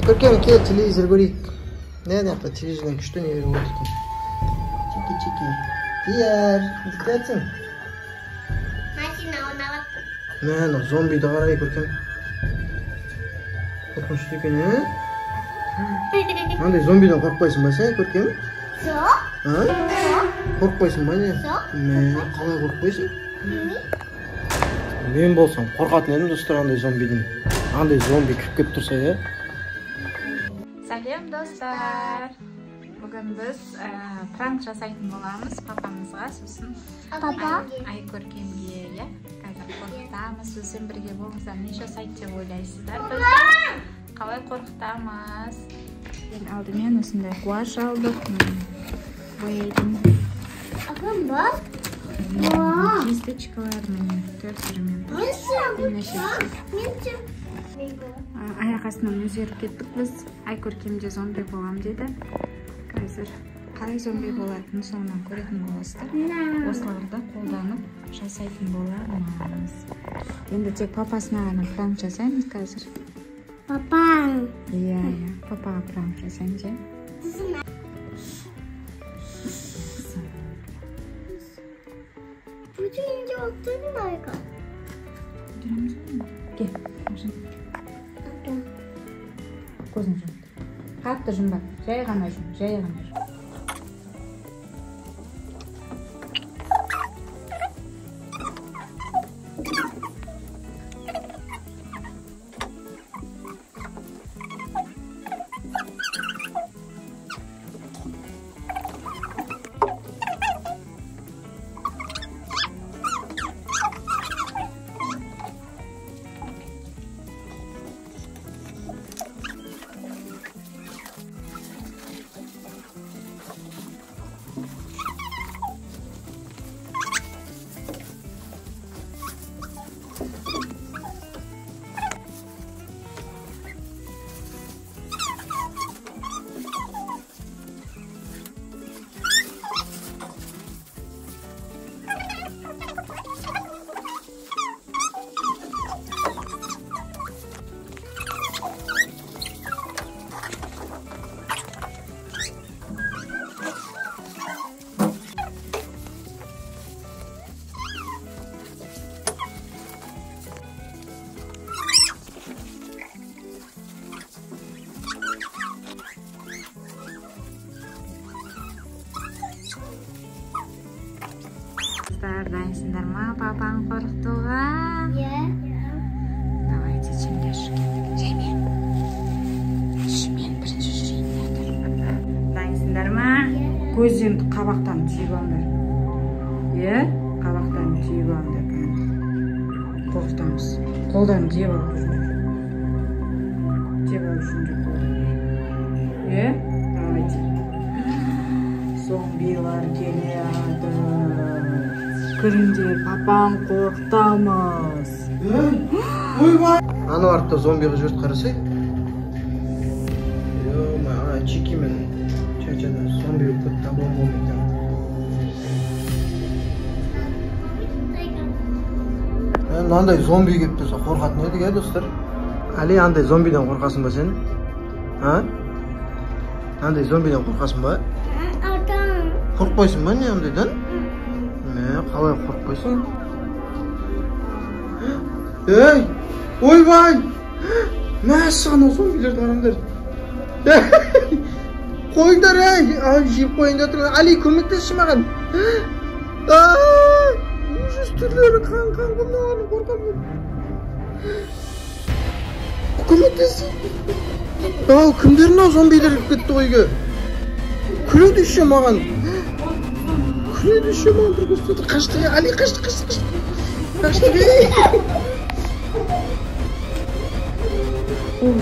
Көркем, кел, телевизор көрейік. Не yaptı? Телевизордан күшті не беріп отыр екен. Чеки. Дияр, не жатсың? Машина ойнап. Мә, зомбиді қарай, Көркем. Қорқынышты екен, Андай зомбиден қорқпайсың ба сен, Көркем? Жоқ. Қорқпайсың ба не? Жоқ. Мә, қалай қорқпайсың? Мен болсам қорқатын едім достар андай зомбиден. Андай зомби кіріп кеп тұрса, Сәлем достар. Бүгін біз пранк жасайтын боламыз папамызға, сосын Айкөркемге, қазір қорқытамыз. Сөзбен бірге болыңыздар, не жасайды деп ойлайсыздар? Біз қалай қорқытамыз? Ең алдымен осындай гуашь алдық. Бояйтын. Апам бар? Кисточкалар міне 4 түрімен. Аяқ астынан өзгеріп кеттік біз. Айкөркемде зомби болам деді. Қазір қалай зомби болатынын соңынан көретін боласыздар. Осыларды қолданып жасайтын боламыз. Енді тек папасына ғана пранк жасаймыз қазір. Папаң. Иә, папаға пранк жасаймыз, иә. Бүгінде отырдың айға. Жүреміз ғой. Кел, машын. Көзін жұмды. Қатты жұмба. Жай ғана жүм, жай ғана жүм. Дайынсыңдар ма папаны қорқытуға? Иә. Давайте жемге жүрген. Жеме. Мен бірінші жүрейін. Дайынсыңдар ма? Көздеріңді қабақтан түйіп алыңдар. Иә? Қабақтан түйіп алыңдар. Қорқытамыз. Қолдан жеп алып жүріңдер. Жеп алып жүріңдер қолдан. Иә? Давайте. Зомбилар келеді. Көріңдер, папаң қорқытамыз. Ойбай! Аны артта зомбиға жүрді қарасай. Ана чеки мен чачада зомби өтіп табуым болмайды. Андай зомби келіп тұрса қорқатын едік, достар. Али, андай зомбиден қорқасың ба сен? Андай зомбиден қорқасың ба? Қорқпайсың ба не андайдан? Қалай қорқпайсың? Ей! Ойбай! Мәссаған зомбилерді қараңдар. Қойыңдар, жеп қойын жатыр. Али, көмектесші маған. Ужас түрлері, қан, бұндан қорқам. Көмектесші. Кімдер мынау зомбилер кетті ойға? Күледі маған. Күледі маған бір көстеді. Қашты, Али, қашты. Қашты.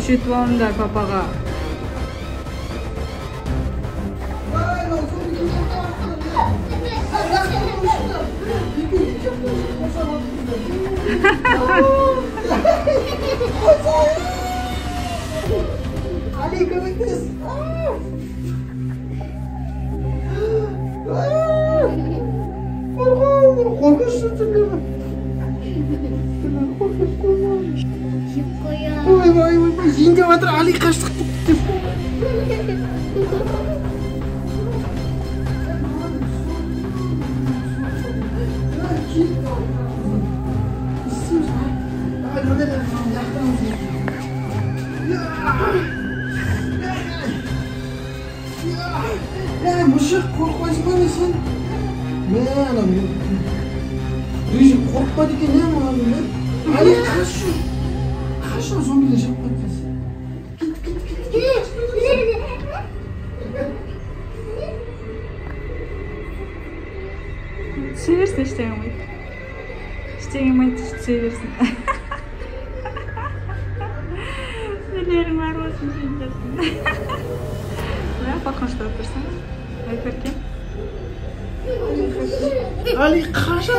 Жетіп алыңдар папаға. Али, көмектес. Қорқынышты түрлері. жеп қоямын. Ойбай, жейін деп жатыр, Али қаштық деп. Мұшық қорқпайсың ба сен? Анау режим қорқпады екен, маған не? Али қашу зомбилер жаппайды қазір. Түсе берсін, ештеңе қылмайды. Ештеңе қылмайды, түсе берсін. Нелерің бар болсын, сен жасын. Қорқынышты отырсың. Айкөркем. Али қаша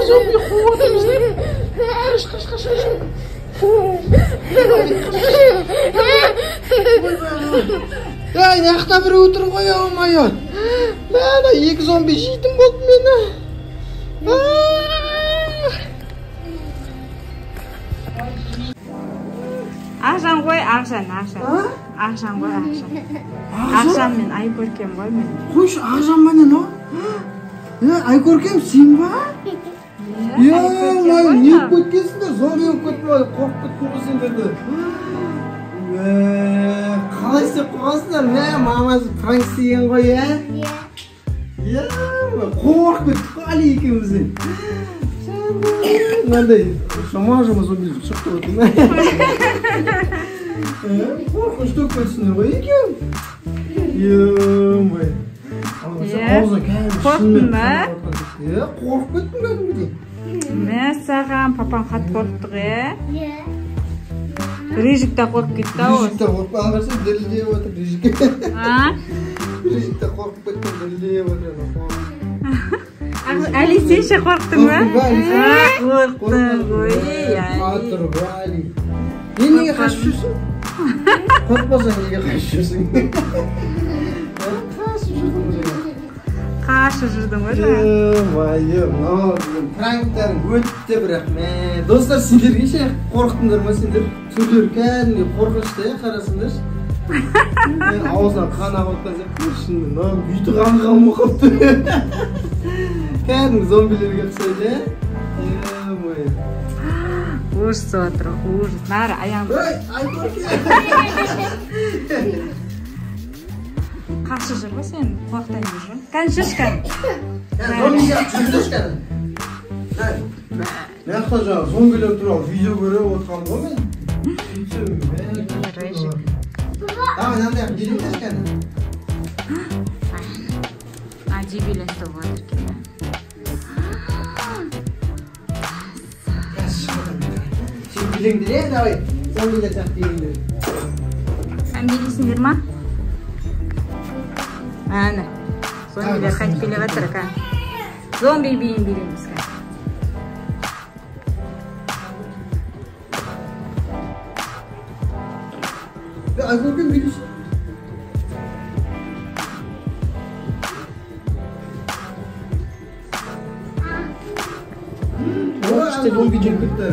зомби қуып отыр. Қаш. Ай, нақта бір өтір ғой, ау-май-ай. Бәді, 2 зомби жейтін болды мені. Ақжан ғой, Ақжан. Ақжан ғой, Ақжан. Ақжан мен Айкөркем ғой мен. Қойшы, Ақжан менен о? Айкөркем сен ба? Май, не көткенсіңдер? Зомби өп көттім, қорқып көттім ғой сендерді. Қалай істеп қойғансыңдар? Мамасы пранк істеген ғой, қорқып кеттік қой Али екеумізден. Мынандай шама-жама зомбилер шықты өттім. Қорқынышты өп көттісіңдер ғой екеуің. Май. Қорқтың ба? Қорқып кеттім кәдімгідей. Мен саған папам қатты қорқтық, Режикте қорқып кетті ау. Режикте қорқып алғарсың, дірілдеп отыр Режик. Режикте қорқып кеттім, дірілдеп отыр. Али, сен ше қорқтың ба? Қорқтың ғой, Қатыр ғой, Али. Мен неге қашып жүрсің? Қорқпасаң неге қашып жүрсің? Қашып жүрдің ғой, пранктарың өтті бірақ, достар, сендерге ше қорықтыңдар ма сендер? Түрлер кәдімгі қорқынышты, қарасыңдар. Мен аузынан қан ағып отқан сияқты, шынымен, бүйті қан қалмай қалыпты. Кәдімгі зомбилерге ұқсайды, Ужас отыр, ужас. Нары аяғымды. Қашы жүр ғой сен, қуақтан жүр. Кән жүршкән. Мен ақта жаңа зомбилер туралы видео көріп отырған ғой мен. Мынандай жебелес кәні. Жебелес тұр ғой еркен. Сен біліңдер, давай, зомбилер сияқты біліңдер. Сән білесіңдер ма? Әні, зомбилер қайтып келе жатыр, қа. Зомби бейін білеміз, қа. Айкөркем білесің. İşte zombi ceketler.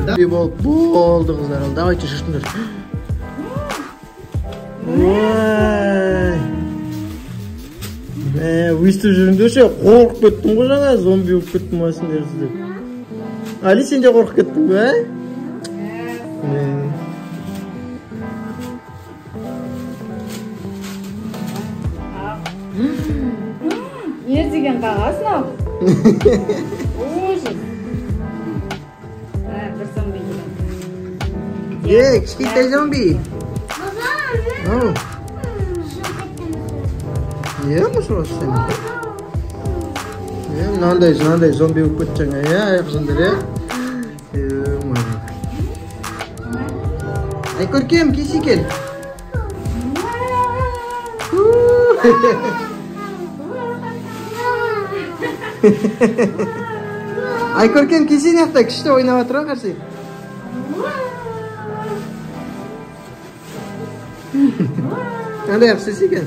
Oldu kızlar. Давай çeşitler. Vay. Өйстіп жүріңдер ше, қорқып кеттім ғой жаңа, зомби өп кеттім осындай сіздер. Али, сен де қорқып кеттің бе? Не деген қағаз мынау? Ужас. Бір зомби келеді. Кішкентай зомби. Мұшырақ сен? Мынандай зомби өп кетті жаңа, аяқсыңдар, Айкөркем, кесі кел. Айкөркем, кесі неқта күшті ойнап атыр қарсы. Қандай әпсіз екен?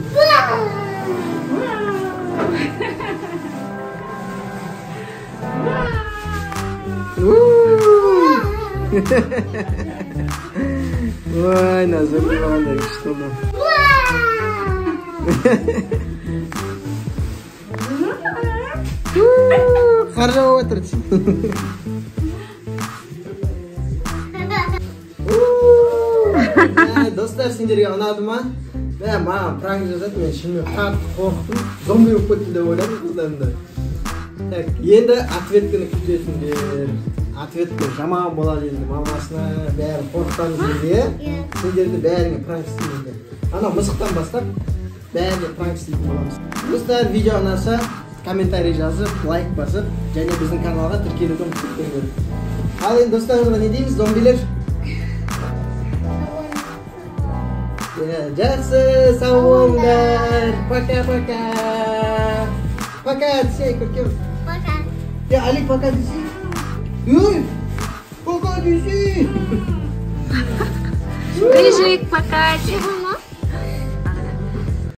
Ой, Назыр болғанда күшті болды. Қар жауып отыр. Достар, сендерге ұнады ма? Маған пранк жасады, мен шынымен қатты қорықтым. Зомби болып кетті деп ойладым қыздарымда. Енді ответкіні күтесіңдер. Ответкі жаман болады енді мамасына бәрі қорқытамыз енді. Сендерді бәріңе пранк істейміз. Ана мысықтан бастап бәріне пранк істейтін боламыз. Достар, видео ұнаса комментарий жазып, лайк басып, және біздің каналға тіркелуді ұмытпаңдар. Ал енді достарымызға не дейміз, зомбилер? Жақсы, сау болыңдар. Пока-пока. Пока десей, көркем. Пока. Алик, пока десей. Ой, пока десей. Рыжик, пока.